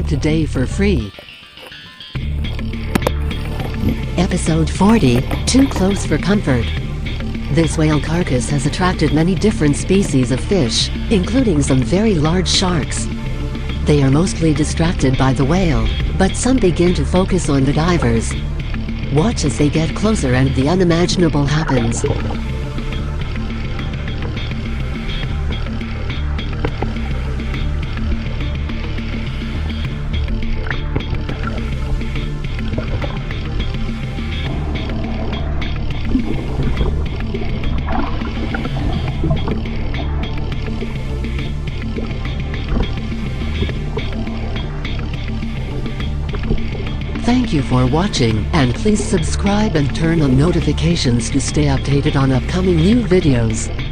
today for free. Episode 40, Too Close for Comfort. This whale carcass has attracted many different species of fish, including some very large sharks. They are mostly distracted by the whale, but some begin to focus on the divers. Watch as they get closer and the unimaginable happens. Thank you for watching, and please subscribe and turn on notifications to stay updated on upcoming new videos.